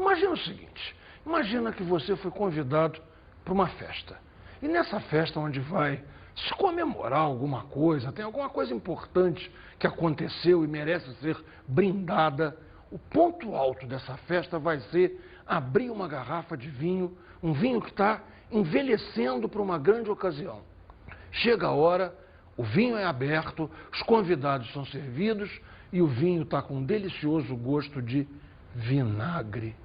Imagina o seguinte, imagina que você foi convidado para uma festa. E nessa festa onde vai se comemorar alguma coisa, tem alguma coisa importante que aconteceu e merece ser brindada, o ponto alto dessa festa vai ser abrir uma garrafa de vinho, um vinho que está envelhecendo para uma grande ocasião. Chega a hora, o vinho é aberto, os convidados são servidos e o vinho está com um delicioso gosto de vinagre.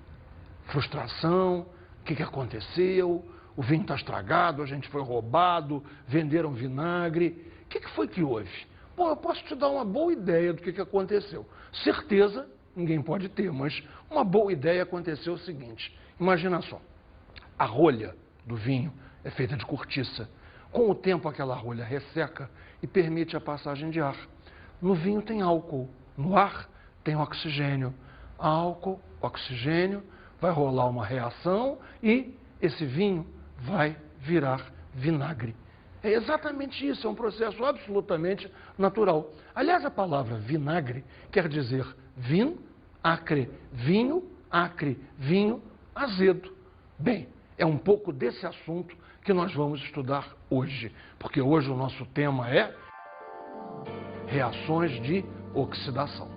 Frustração, o que aconteceu? O vinho está estragado, a gente foi roubado, venderam vinagre. O que foi que houve? Bom, eu posso te dar uma boa ideia do que aconteceu. Certeza, ninguém pode ter, mas uma boa ideia aconteceu o seguinte. Imagina só, a rolha do vinho é feita de cortiça. Com o tempo, aquela rolha resseca e permite a passagem de ar. No vinho tem álcool, no ar tem oxigênio. Álcool, oxigênio, vai rolar uma reação e esse vinho vai virar vinagre. É exatamente isso, é um processo absolutamente natural. Aliás, a palavra vinagre quer dizer vin, acre, vinho, azedo. Bem, é um pouco desse assunto que nós vamos estudar hoje, porque hoje o nosso tema é reações de oxidação.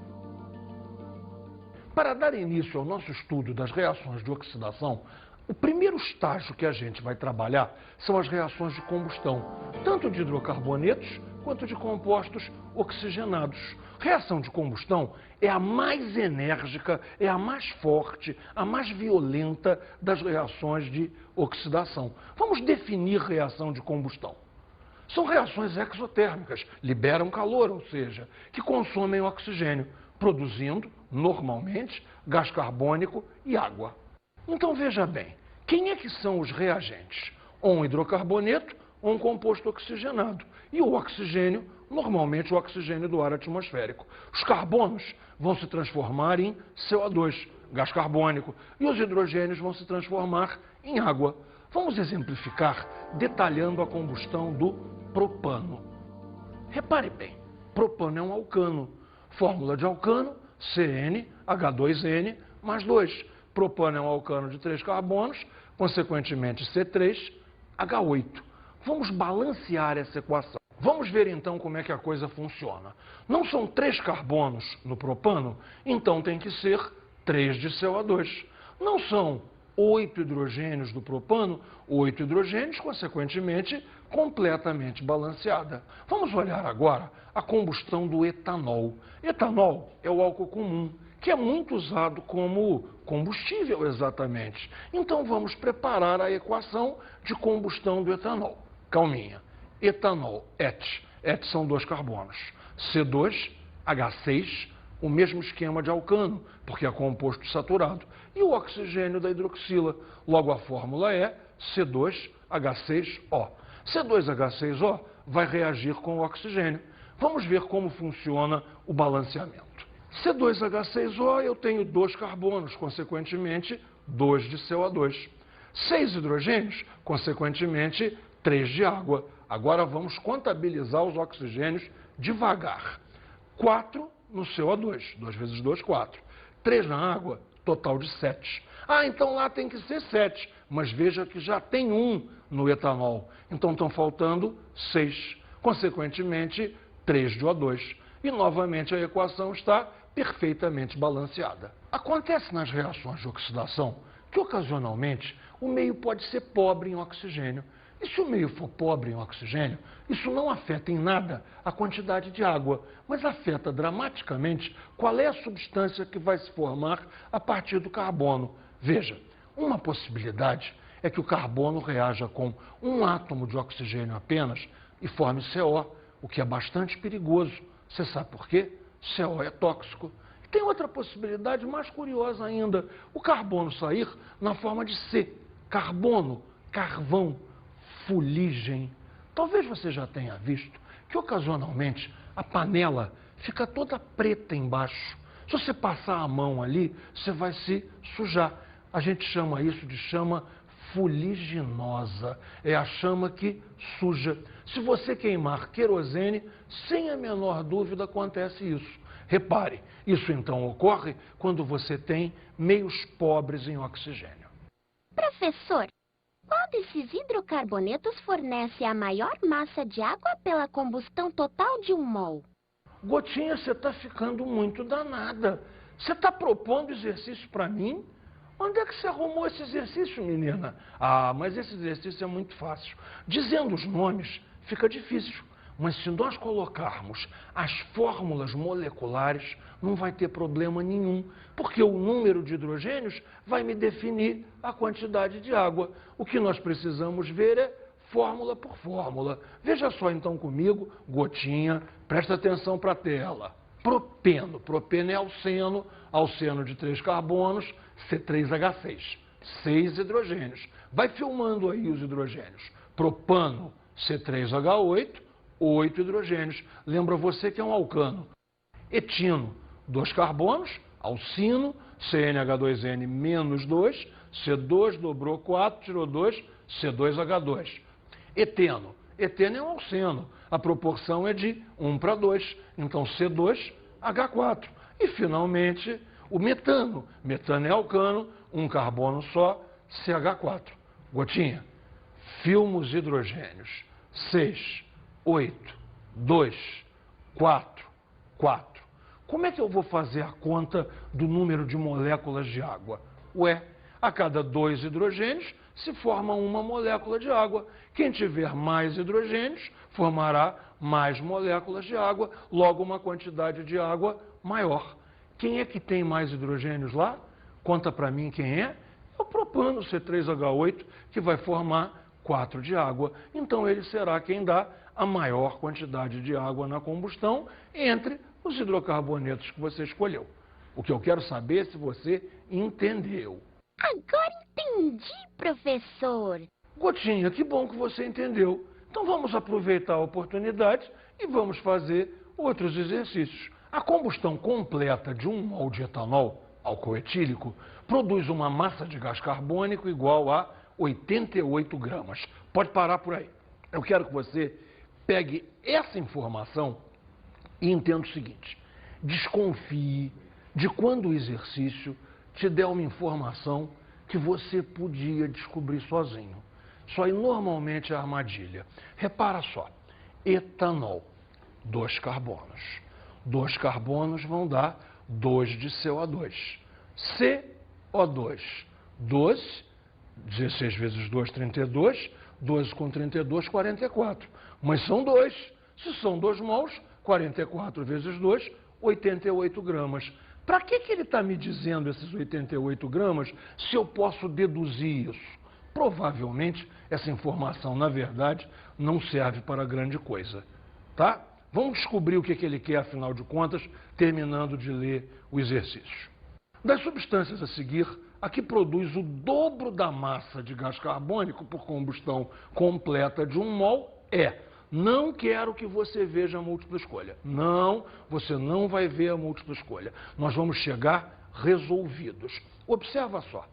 Para dar início ao nosso estudo das reações de oxidação, o primeiro estágio que a gente vai trabalhar são as reações de combustão, tanto de hidrocarbonetos quanto de compostos oxigenados. Reação de combustão é a mais enérgica, é a mais forte, a mais violenta das reações de oxidação. Vamos definir reação de combustão. São reações exotérmicas, liberam calor, ou seja, que consomem oxigênio, produzindo, normalmente, gás carbônico e água. Então veja bem, quem é que são os reagentes? Ou um hidrocarboneto ou um composto oxigenado. E o oxigênio, normalmente o oxigênio do ar atmosférico. Os carbonos vão se transformar em CO2, gás carbônico, e os hidrogênios vão se transformar em água. Vamos exemplificar detalhando a combustão do propano. Repare bem, propano é um alcano. Fórmula de alcano, CnH2n mais 2. Propano é um alcano de 3 carbonos, consequentemente C3H8. Vamos balancear essa equação. Vamos ver então como é que a coisa funciona. Não são 3 carbonos no propano, então tem que ser 3 de CO2. Não são 8 hidrogênios do propano, 8 hidrogênios, consequentemente, completamente balanceada. Vamos olhar agora a combustão do etanol. Etanol é o álcool comum, que é muito usado como combustível exatamente. Então vamos preparar a equação de combustão do etanol. Calminha. Etanol, Et são 2 carbonos. C2H6, o mesmo esquema de alcano, porque é composto saturado. E o oxigênio da hidroxila. Logo a fórmula é C2H6O. C2H6O vai reagir com o oxigênio. Vamos ver como funciona o balanceamento. C2H6O, eu tenho 2 carbonos, consequentemente 2 de CO2. 6 hidrogênios, consequentemente 3 de água. Agora vamos contabilizar os oxigênios devagar. 4 no CO2, 2 vezes 2, 4. 3 na água, total de 7. Ah, então lá tem que ser 7, mas veja que já tem 1 no etanol. Então estão faltando 6. Consequentemente, 3 de O2. E novamente a equação está perfeitamente balanceada. Acontece nas reações de oxidação que ocasionalmente o meio pode ser pobre em oxigênio. E se o meio for pobre em oxigênio, isso não afeta em nada a quantidade de água, mas afeta dramaticamente qual é a substância que vai se formar a partir do carbono. Veja, uma possibilidade é que o carbono reaja com um átomo de oxigênio apenas e forme CO, o que é bastante perigoso. Você sabe por quê? CO é tóxico. Tem outra possibilidade mais curiosa ainda, o carbono sair na forma de C, carbono, carvão, fuligem. Talvez você já tenha visto que ocasionalmente a panela fica toda preta embaixo. Se você passar a mão ali, você vai se sujar. A gente chama isso de chama fuliginosa. É a chama que suja. Se você queimar querosene, sem a menor dúvida acontece isso. Repare, isso então ocorre quando você tem meios pobres em oxigênio. Professor, qual desses hidrocarbonetos fornece a maior massa de água pela combustão total de um mol? Gotinha, você está ficando muito danada. Você está propondo exercício para mim? Onde é que você arrumou esse exercício, menina? Ah, mas esse exercício é muito fácil. Dizendo os nomes, fica difícil. Mas se nós colocarmos as fórmulas moleculares, não vai ter problema nenhum, porque o número de hidrogênios vai me definir a quantidade de água. O que nós precisamos ver é fórmula por fórmula. Veja só então comigo, Gotinha, presta atenção para a tela. Propeno. Propeno é alceno, alceno de 3 carbonos, C3H6, 6 hidrogênios. Vai filmando aí os hidrogênios. Propano, C3H8, 8 hidrogênios. Lembra você que é um alcano. Etino, 2 carbonos, alcino, CnH2n menos 2, C2 dobrou 4, tirou 2, C2H2. Eteno. Eteno é um alceno. A proporção é de 1 para 2. Então, C2H4. E, finalmente, o metano. Metano é alcano, um carbono só, CH4. Gotinha, filma os hidrogênios. 6, 8, 2, 4, 4. Como é que eu vou fazer a conta do número de moléculas de água? Ué, a cada 2 hidrogênios se forma uma molécula de água. Quem tiver mais hidrogênios formará mais moléculas de água, logo uma quantidade de água maior. Quem é que tem mais hidrogênios lá? Conta para mim quem é. É o propano, C3H8, que vai formar 4 de água. Então ele será quem dá a maior quantidade de água na combustão entre os hidrocarbonetos que você escolheu. O que eu quero saber é se você entendeu. Agora entendi, professor. Gotinha, que bom que você entendeu. Então vamos aproveitar a oportunidade e vamos fazer outros exercícios. A combustão completa de 1 mol de etanol, álcool etílico, produz uma massa de gás carbônico igual a 88 gramas. Pode parar por aí. Eu quero que você pegue essa informação e entenda o seguinte: desconfie de quando o exercício te der uma informação que você podia descobrir sozinho. Isso aí normalmente é armadilha. Repara só, etanol, 2 carbonos. 2 carbonos vão dar 2 de CO2. CO2, 12, 16 vezes 2, 32, 12 com 32, 44. Mas são 2. Se são 2 mols, 44 vezes 2, 88 gramas. Para que ele está me dizendo esses 88 gramas se eu posso deduzir isso? Provavelmente essa informação, na verdade, não serve para grande coisa. Tá? Vamos descobrir o que ele quer, afinal de contas, terminando de ler o exercício. Das substâncias a seguir, a que produz o dobro da massa de gás carbônico por combustão completa de 1 mol é... Não quero que você veja a múltipla escolha. Não, você não vai ver a múltipla escolha. Nós vamos chegar resolvidos. Observa só.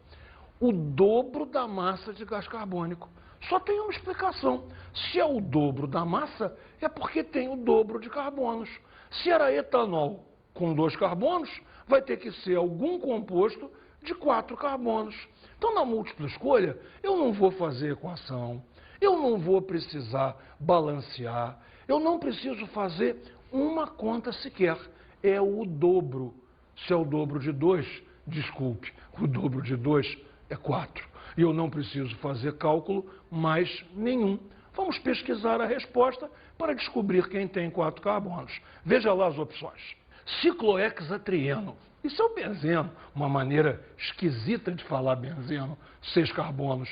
O dobro da massa de gás carbônico. Só tem uma explicação. Se é o dobro da massa, é porque tem o dobro de carbonos. Se era etanol com 2 carbonos, vai ter que ser algum composto de 4 carbonos. Então, na múltipla escolha, eu não vou fazer equação. Eu não vou precisar balancear, eu não preciso fazer uma conta sequer. É o dobro. Se é o dobro de 2, desculpe, o dobro de 2 é 4. E eu não preciso fazer cálculo mais nenhum. Vamos pesquisar a resposta para descobrir quem tem 4 carbonos. Veja lá as opções. Ciclohexatrieno. Isso é o benzeno, uma maneira esquisita de falar benzeno, 6 carbonos.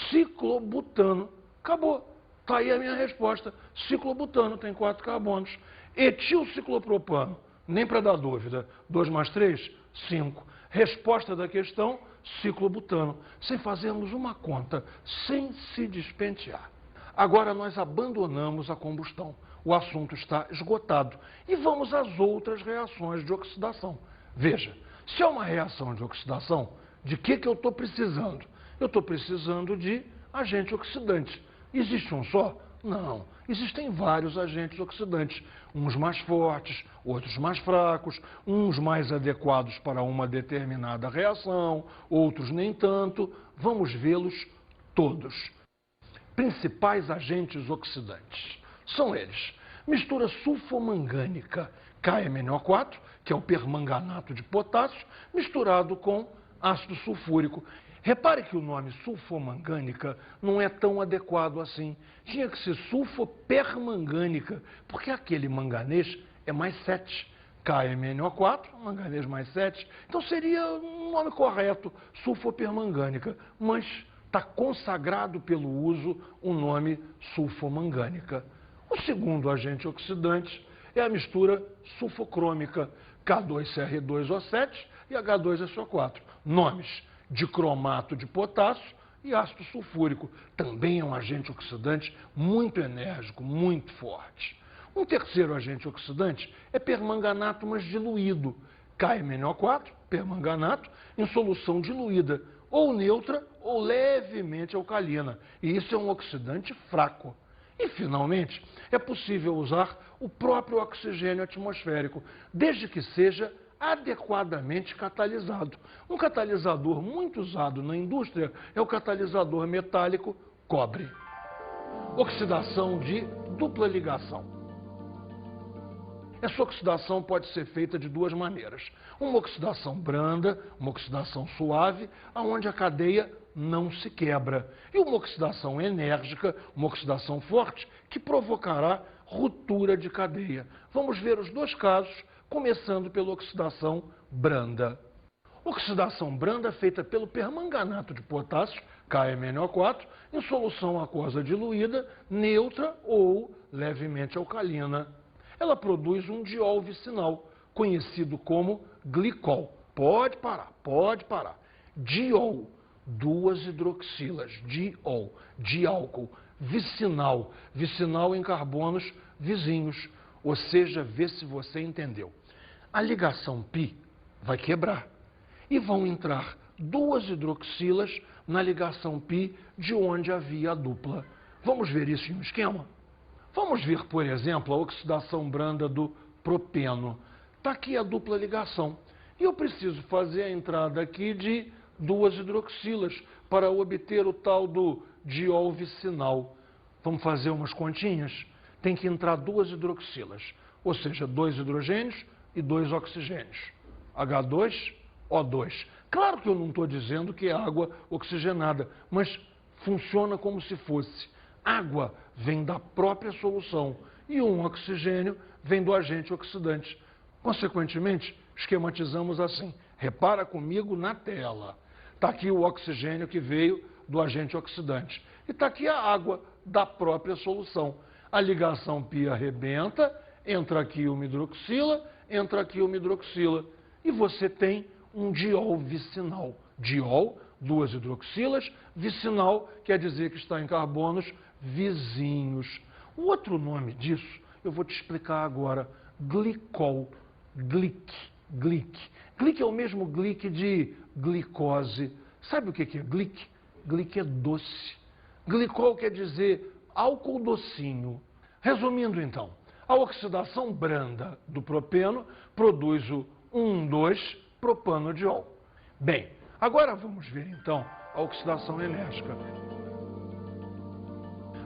Ciclobutano. Acabou. Está aí a minha resposta. Ciclobutano tem 4 carbonos. Etilciclopropano. Nem para dar dúvida. 2 mais 3, 5. Resposta da questão, ciclobutano. Sem fazermos uma conta, sem se despentear. Agora nós abandonamos a combustão. O assunto está esgotado. E vamos às outras reações de oxidação. Veja, se é uma reação de oxidação, de que eu estou precisando? Eu estou precisando de agente oxidante. Existe um só? Não, existem vários agentes oxidantes, uns mais fortes, outros mais fracos, uns mais adequados para uma determinada reação, outros nem tanto. Vamos vê-los todos. Principais agentes oxidantes são eles: mistura sulfomangânica, KMNO4, que é o permanganato de potássio, misturado com ácido sulfúrico. Repare que o nome sulfomangânica não é tão adequado assim. Tinha que ser sulfopermangânica, porque aquele manganês é mais 7. KMNO4, manganês mais 7. Então seria um nome correto, sulfopermangânica, mas está consagrado pelo uso o nome sulfomangânica. O segundo agente oxidante é a mistura sulfocrômica, K2CR2O7 e H2SO4. Nomes: dicromato de potássio e ácido sulfúrico. Também é um agente oxidante muito enérgico, muito forte. Um terceiro agente oxidante é permanganato, mas diluído. KMNO4, permanganato, em solução diluída, ou neutra ou levemente alcalina. E isso é um oxidante fraco. E, finalmente, é possível usar o próprio oxigênio atmosférico, desde que seja adequadamente catalisado. Um catalisador muito usado na indústria é o catalisador metálico cobre. Oxidação de dupla ligação. Essa oxidação pode ser feita de duas maneiras. Uma oxidação branda, uma oxidação suave, onde a cadeia não se quebra. E uma oxidação enérgica, uma oxidação forte, que provocará ruptura de cadeia. Vamos ver os dois casos, começando pela oxidação branda. Oxidação branda feita pelo permanganato de potássio, KMNO4, em solução aquosa diluída, neutra ou levemente alcalina. Ela produz um diol vicinal, conhecido como glicol. Pode parar. Diol, duas hidroxilas, diol, diálcool, vicinal, vicinal em carbonos vizinhos. Ou seja, vê se você entendeu. A ligação π vai quebrar e vão entrar duas hidroxilas na ligação π de onde havia a dupla. Vamos ver isso em um esquema? Vamos ver, por exemplo, a oxidação branda do propeno. Está aqui a dupla ligação. E eu preciso fazer a entrada aqui de duas hidroxilas para obter o tal do diol vicinal. Vamos fazer umas continhas? Tem que entrar duas hidroxilas, ou seja, 2 hidrogênios e 2 oxigênios. H2O2. Claro que eu não estou dizendo que é água oxigenada, mas funciona como se fosse. Água vem da própria solução e um oxigênio vem do agente oxidante. Consequentemente, esquematizamos assim. Repara comigo na tela. Está aqui o oxigênio que veio do agente oxidante. E está aqui a água da própria solução. A ligação π arrebenta, entra aqui uma hidroxila, entra aqui uma hidroxila. E você tem um diol vicinal. Diol, duas hidroxilas, vicinal quer dizer que está em carbonos vizinhos. O outro nome disso, eu vou te explicar agora. Glicol, glic. Glic é o mesmo glic de glicose. Sabe o que é glic? Glic é doce. Glicol quer dizer álcool docinho. Resumindo então, a oxidação branda do propeno produz o 1,2-propanodiol. Bem, agora vamos ver então a oxidação enérgica.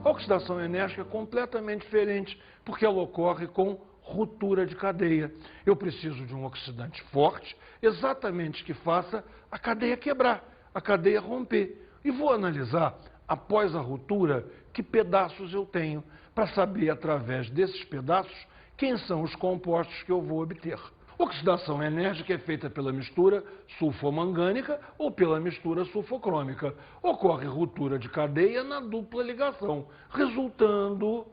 A oxidação enérgica é completamente diferente, porque ela ocorre com ruptura de cadeia. Eu preciso de um oxidante forte, exatamente que faça a cadeia quebrar, a cadeia romper. E vou analisar, após a ruptura, que pedaços eu tenho, para saber, através desses pedaços, quem são os compostos que eu vou obter. Oxidação enérgica é feita pela mistura sulfomangânica ou pela mistura sulfocrômica. Ocorre ruptura de cadeia na dupla ligação, resultando,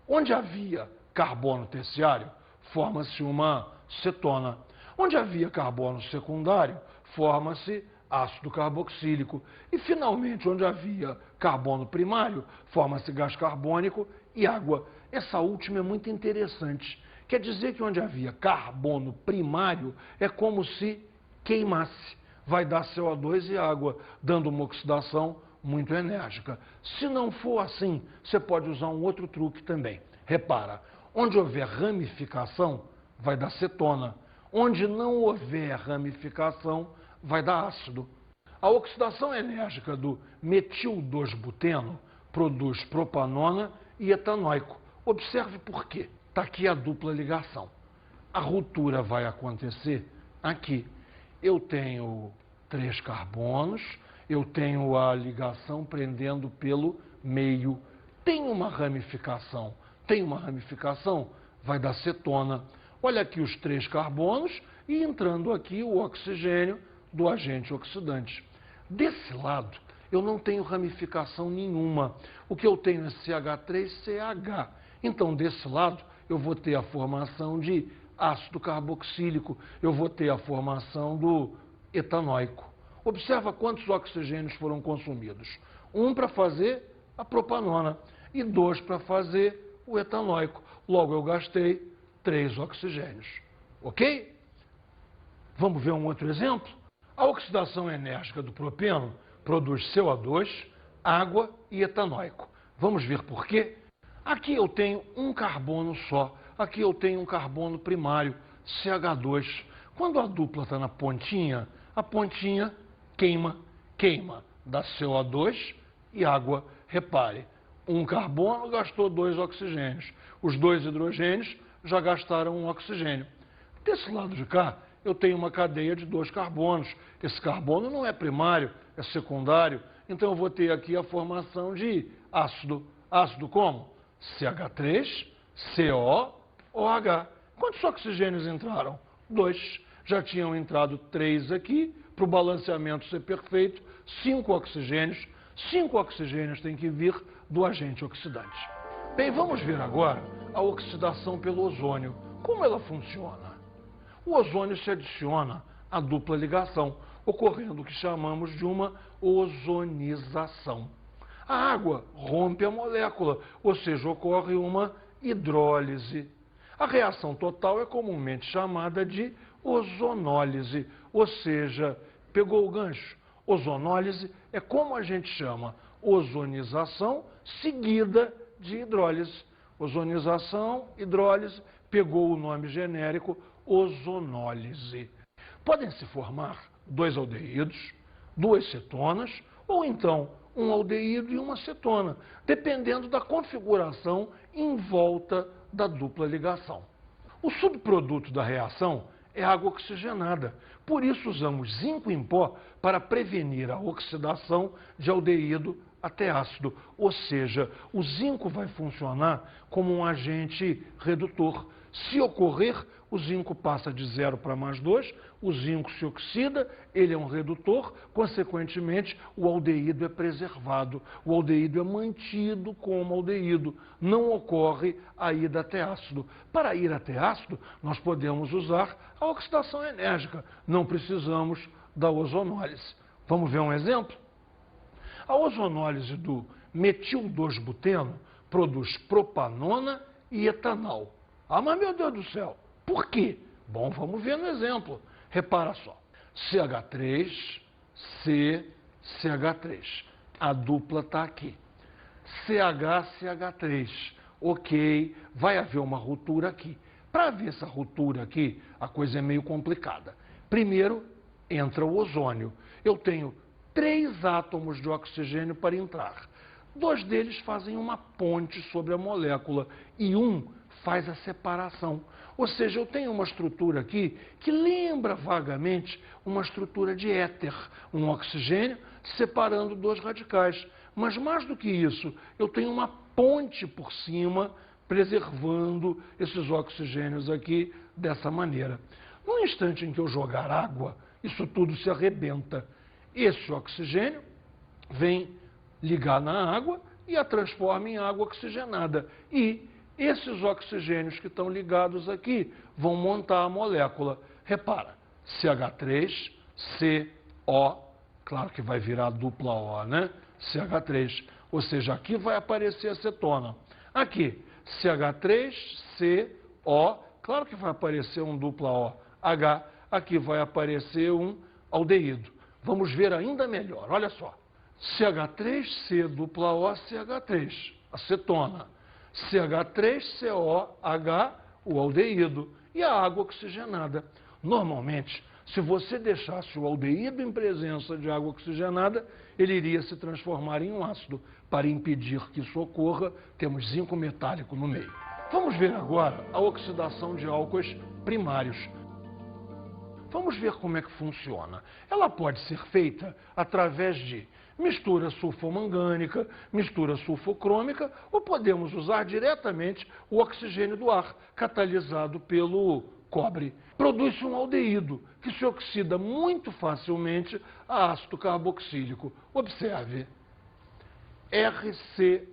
onde havia carbono terciário, forma-se uma cetona. Onde havia carbono secundário, forma-se ácido carboxílico. E, finalmente, onde havia carbono primário, forma-se gás carbônico e água. Essa última é muito interessante. Quer dizer que onde havia carbono primário é como se queimasse. Vai dar CO2 e água, dando uma oxidação muito enérgica. Se não for assim, você pode usar um outro truque também. Repara, onde houver ramificação, vai dar cetona. Onde não houver ramificação, vai dar ácido. A oxidação enérgica do metil-2-buteno produz propanona e etanóico. Observe por quê. Está aqui a dupla ligação. A ruptura vai acontecer aqui. Eu tenho 3 carbonos, eu tenho a ligação prendendo pelo meio. Tem uma ramificação, vai dar cetona. Olha aqui os 3 carbonos e entrando aqui o oxigênio do agente oxidante. Desse lado, eu não tenho ramificação nenhuma. O que eu tenho é CH3CH. Então, desse lado, eu vou ter a formação de ácido carboxílico, eu vou ter a formação do etanóico. Observa quantos oxigênios foram consumidos. 1 para fazer a propanona e 2 para fazer o etanóico. Logo, eu gastei 3 oxigênios. Ok? Vamos ver um outro exemplo? A oxidação enérgica do propeno produz CO2, água e etanóico. Vamos ver por quê? Aqui eu tenho um carbono só. Aqui eu tenho um carbono primário, CH2. Quando a dupla está na pontinha, a pontinha queima. Dá CO2 e água. Repare, um carbono gastou 2 oxigênios. Os 2 hidrogênios já gastaram um oxigênio. Desse lado de cá, eu tenho uma cadeia de 2 carbonos. Esse carbono não é primário, é secundário. Então, eu vou ter aqui a formação de ácido. Ácido como? CH3, CO, OH. Quantos oxigênios entraram? 2. Já tinham entrado 3 aqui. Para o balanceamento ser perfeito, 5 oxigênios. 5 oxigênios têm que vir do agente oxidante. Bem, vamos ver agora a oxidação pelo ozônio. Como ela funciona? O ozônio se adiciona à dupla ligação, ocorrendo o que chamamos de uma ozonização. A água rompe a molécula, ou seja, ocorre uma hidrólise. A reação total é comumente chamada de ozonólise, ou seja, pegou o gancho. Ozonólise é como a gente chama ozonização seguida de hidrólise. Ozonização, hidrólise, pegou o nome genérico ozonólise. Podem se formar 2 aldeídos, 2 cetonas, ou então um aldeído e uma cetona, dependendo da configuração em volta da dupla ligação. O subproduto da reação é água oxigenada, por isso usamos zinco em pó para prevenir a oxidação de aldeído até ácido, ou seja, o zinco vai funcionar como um agente redutor. Se ocorrer, o zinco passa de 0 para +2, o zinco se oxida, ele é um redutor, consequentemente, o aldeído é preservado, o aldeído é mantido como aldeído, não ocorre a ida até ácido. Para ir até ácido, nós podemos usar a oxidação enérgica, não precisamos da ozonólise. Vamos ver um exemplo? A ozonólise do metil-2-buteno produz propanona e etanol. Ah, mas meu Deus do céu, por quê? Bom, vamos ver no exemplo. Repara só, CH3, C, CH3. A dupla está aqui. CH, CH3. Ok, vai haver uma ruptura aqui. Para ver essa ruptura aqui, a coisa é meio complicada. Primeiro, entra o ozônio. Eu tenho 3 átomos de oxigênio para entrar. 2 deles fazem uma ponte sobre a molécula e um faz a separação. Ou seja, eu tenho uma estrutura aqui que lembra vagamente uma estrutura de éter, um oxigênio separando 2 radicais. Mas mais do que isso, eu tenho uma ponte por cima preservando esses oxigênios aqui dessa maneira. No instante em que eu jogar água, isso tudo se arrebenta. Esse oxigênio vem ligar na água e a transforma em água oxigenada. E esses oxigênios que estão ligados aqui vão montar a molécula. Repara, CH3, CO, claro que vai virar dupla O, né? CH3, ou seja, aqui vai aparecer a cetona. Aqui, CH3, CO, claro que vai aparecer um dupla O, H, aqui vai aparecer um aldeído. Vamos ver ainda melhor, olha só. CH3, COO, CH3, acetona. CH3COH, o aldeído, e a água oxigenada. Normalmente, se você deixasse o aldeído em presença de água oxigenada, ele iria se transformar em um ácido. Para impedir que isso ocorra, temos zinco metálico no meio. Vamos ver agora a oxidação de álcoois primários. Vamos ver como é que funciona. Ela pode ser feita através de mistura sulfomangânica, mistura sulfocrômica, ou podemos usar diretamente o oxigênio do ar, catalisado pelo cobre. Produz-se um aldeído, que se oxida muito facilmente a ácido carboxílico. Observe, RCHH-OH.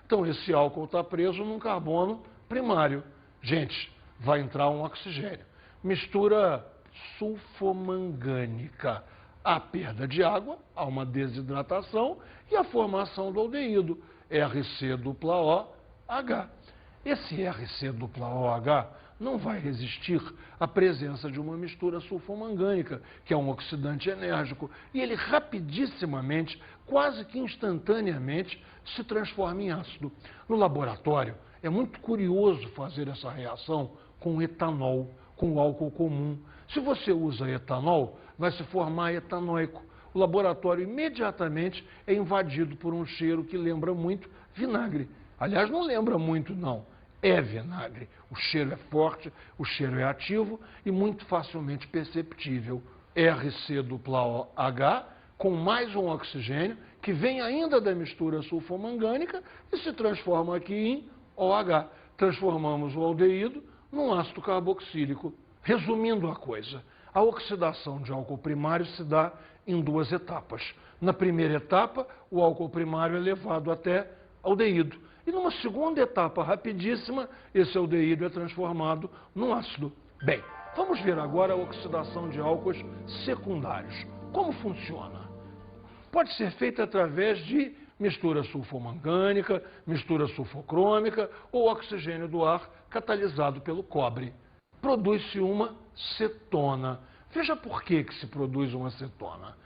Então, esse álcool está preso num carbono primário. Gente, vai entrar um oxigênio. Mistura sulfomangânica. Há perda de água, há uma desidratação e a formação do aldeído, RCOOH. Esse RCOOH não vai resistir à presença de uma mistura sulfomangânica, que é um oxidante enérgico, e ele rapidissimamente, quase que instantaneamente, se transforma em ácido. No laboratório, é muito curioso fazer essa reação com etanol, com álcool comum. Se você usa etanol, vai se formar etanóico. O laboratório imediatamente é invadido por um cheiro que lembra muito vinagre. Aliás, não lembra muito, não. É vinagre. O cheiro é forte, o cheiro é ativo e muito facilmente perceptível. RCOOH com mais um oxigênio que vem ainda da mistura sulfomangânica e se transforma aqui em OH. Transformamos o aldeído num ácido carboxílico. Resumindo a coisa, a oxidação de álcool primário se dá em duas etapas. Na primeira etapa, o álcool primário é levado até aldeído. E numa segunda etapa rapidíssima, esse aldeído é transformado num ácido. Bem, vamos ver agora a oxidação de álcoois secundários. Como funciona? Pode ser feita através de mistura sulfomangânica, mistura sulfocrômica ou oxigênio do ar catalisado pelo cobre. Produz-se uma cetona. Veja por que se produz uma cetona.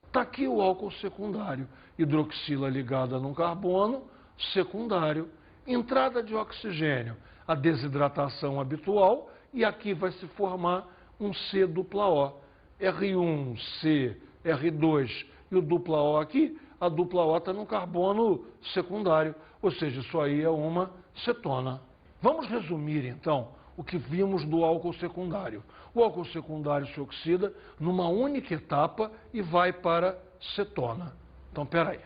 Está aqui o álcool secundário, hidroxila ligada num carbono secundário, entrada de oxigênio, a desidratação habitual, e aqui vai se formar um COO. R1, C, R2 e o dupla O aqui, a dupla O está no carbono secundário, ou seja, isso aí é uma cetona. Vamos resumir então o que vimos do álcool secundário. O álcool secundário se oxida numa única etapa e vai para cetona. Então, espera aí.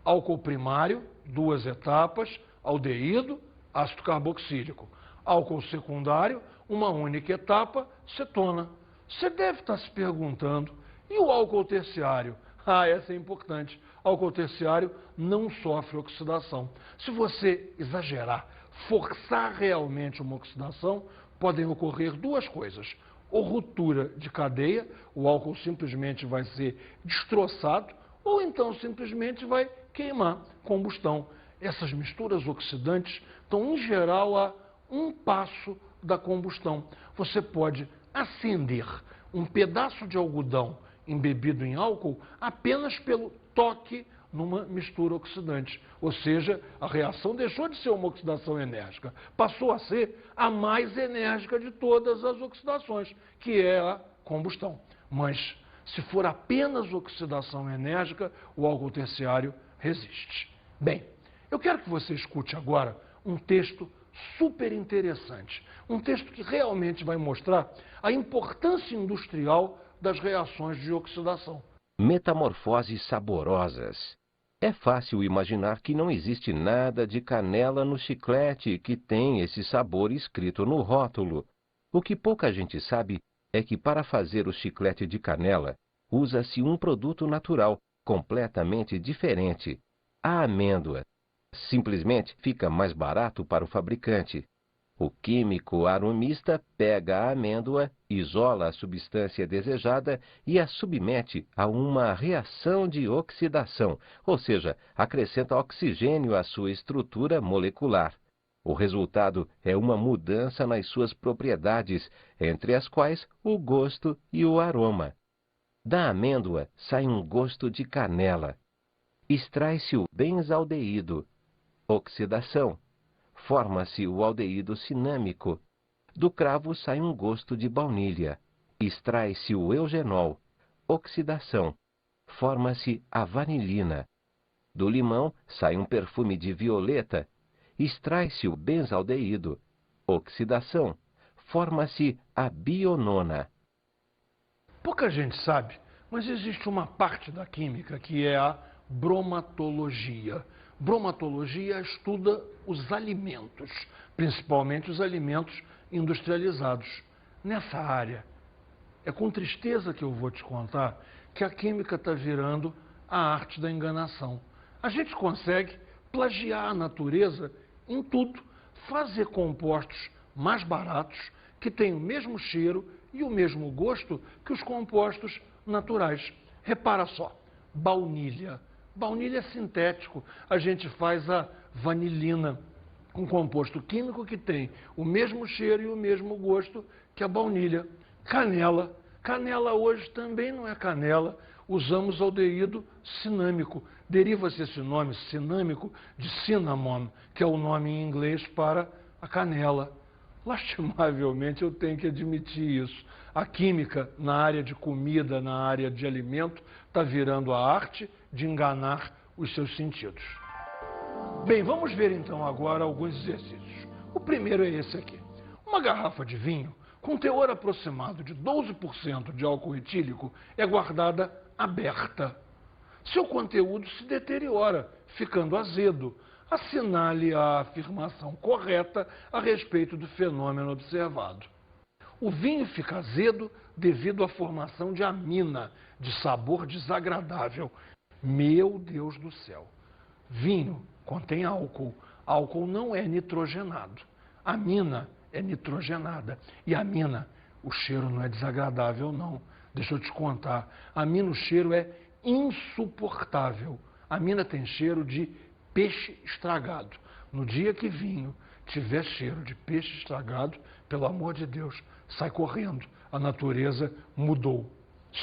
Álcool primário, duas etapas, aldeído, ácido carboxílico. Álcool secundário, uma única etapa, cetona. Você deve estar se perguntando, e o álcool terciário? Essa é importante. Álcool terciário não sofre oxidação. Se você exagerar, forçar realmente uma oxidação, podem ocorrer duas coisas. Ou ruptura de cadeia, o álcool simplesmente vai ser destroçado, ou então simplesmente vai queimar, combustão. Essas misturas oxidantes estão, em geral, a um passo da combustão. Você pode acender um pedaço de algodão embebido em álcool apenas pelo toque numa mistura oxidante. Ou seja, a reação deixou de ser uma oxidação enérgica, passou a ser a mais enérgica de todas as oxidações, que é a combustão. Mas, se for apenas oxidação enérgica, o álcool terciário resiste. Bem, eu quero que você escute agora um texto super interessante, um texto que realmente vai mostrar a importância industrial das reações de oxidação. Metamorfoses saborosas. É fácil imaginar que não existe nada de canela no chiclete que tem esse sabor escrito no rótulo. O que pouca gente sabe é que para fazer o chiclete de canela, usa-se um produto natural, completamente diferente, a amêndoa. Simplesmente fica mais barato para o fabricante. O químico aromista pega a amêndoa, isola a substância desejada e a submete a uma reação de oxidação, ou seja, acrescenta oxigênio à sua estrutura molecular. O resultado é uma mudança nas suas propriedades, entre as quais o gosto e o aroma. Da amêndoa sai um gosto de canela. Extrai-se o benzaldeído. Oxidação. Forma-se o aldeído cinâmico. Do cravo sai um gosto de baunilha. Extrai-se o eugenol. Oxidação. Forma-se a vanilina. Do limão sai um perfume de violeta. Extrai-se o benzaldeído. Oxidação. Forma-se a bionona. Pouca gente sabe, mas existe uma parte da química que é a bromatologia. Bromatologia estuda os alimentos, principalmente os alimentos industrializados. Nessa área, é com tristeza que eu vou te contar que a química está virando a arte da enganação. A gente consegue plagiar a natureza em tudo, fazer compostos mais baratos, que têm o mesmo cheiro e o mesmo gosto que os compostos naturais. Repara só, baunilha. Baunilha é sintético. A gente faz a vanilina, um composto químico que tem o mesmo cheiro e o mesmo gosto que a baunilha. Canela. Canela hoje também não é canela. Usamos aldeído cinâmico. Deriva-se esse nome cinâmico de cinnamon, que é o nome em inglês para a canela. Lastimavelmente, eu tenho que admitir isso. A química na área de comida, na área de alimento, está virando a arte de enganar os seus sentidos. Bem, vamos ver então agora alguns exercícios. O primeiro é esse aqui. Uma garrafa de vinho com teor aproximado de 12% de álcool etílico é guardada aberta. Seu conteúdo se deteriora, ficando azedo. Assinale a afirmação correta a respeito do fenômeno observado. O vinho fica azedo devido à formação de amina, de sabor desagradável. Meu Deus do céu! Vinho contém álcool. Álcool não é nitrogenado. Amina é nitrogenada. E amina, o cheiro não é desagradável, não. Deixa eu te contar. Amina, o cheiro é insuportável. Amina tem cheiro de peixe estragado. No dia que vinho tiver cheiro de peixe estragado, pelo amor de Deus, sai correndo. A natureza mudou.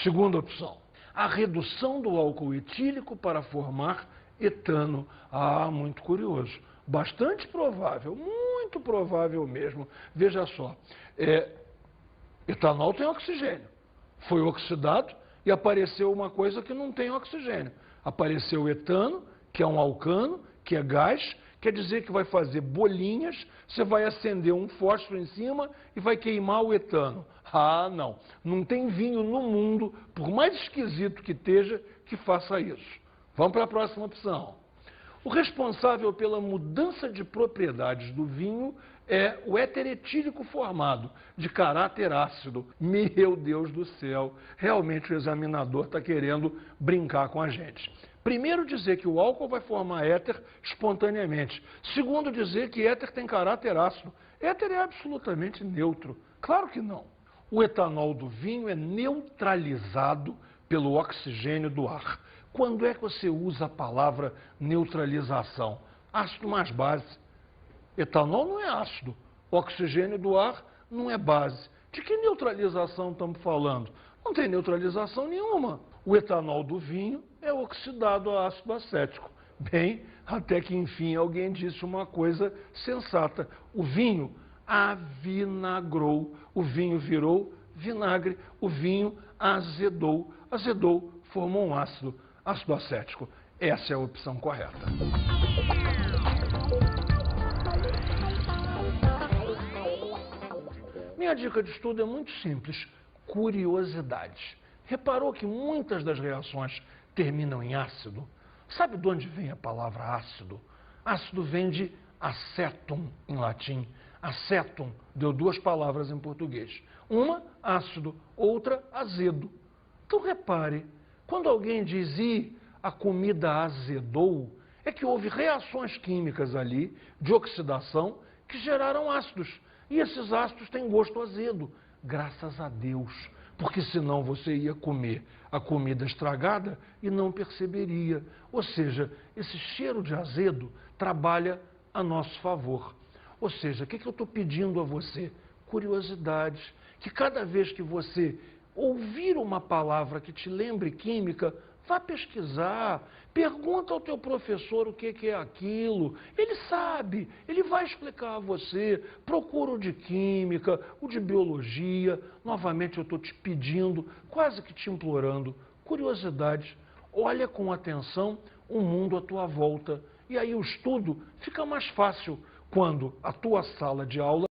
Segunda opção, a redução do álcool etílico para formar etano. Ah, muito curioso. Bastante provável, muito provável mesmo. Veja só, etanol tem oxigênio. Foi oxidado e apareceu uma coisa que não tem oxigênio. Apareceu etano, que é um alcano, que é gás, quer dizer que vai fazer bolinhas, você vai acender um fósforo em cima e vai queimar o etano. Ah, não. Não tem vinho no mundo, por mais esquisito que esteja, que faça isso. Vamos para a próxima opção. O responsável pela mudança de propriedades do vinho é o éter etílico formado, de caráter ácido. Meu Deus do céu, realmente o examinador está querendo brincar com a gente. Primeiro, dizer que o álcool vai formar éter espontaneamente. Segundo, dizer que éter tem caráter ácido. Éter é absolutamente neutro. Claro que não. O etanol do vinho é neutralizado pelo oxigênio do ar. Quando é que você usa a palavra neutralização? Ácido mais base. Etanol não é ácido. O oxigênio do ar não é base. De que neutralização estamos falando? Não tem neutralização nenhuma. O etanol do vinho é oxidado a ácido acético. Bem, até que enfim alguém disse uma coisa sensata. O vinho avinagrou. O vinho virou vinagre. O vinho azedou. Azedou, formou um ácido acético. Essa é a opção correta. Minha dica de estudo é muito simples. Curiosidades. Reparou que muitas das reações terminam em ácido? Sabe de onde vem a palavra ácido? Ácido vem de acetum, em latim. Acetum deu duas palavras em português. Uma, ácido, outra, azedo. Então repare, quando alguém diz a comida azedou, é que houve reações químicas ali, de oxidação, que geraram ácidos. E esses ácidos têm gosto azedo. Graças a Deus. Porque senão você ia comer a comida estragada e não perceberia. Ou seja, esse cheiro de azedo trabalha a nosso favor. Ou seja, o que eu estou pedindo a você? Curiosidades. Que cada vez que você ouvir uma palavra que te lembre química, vá pesquisar, pergunta ao teu professor o que é aquilo. Ele sabe, ele vai explicar a você. Procura o de química, o de biologia. Novamente eu estou te pedindo, quase que te implorando, curiosidades. Olha com atenção o mundo à tua volta. E aí o estudo fica mais fácil quando a tua sala de aula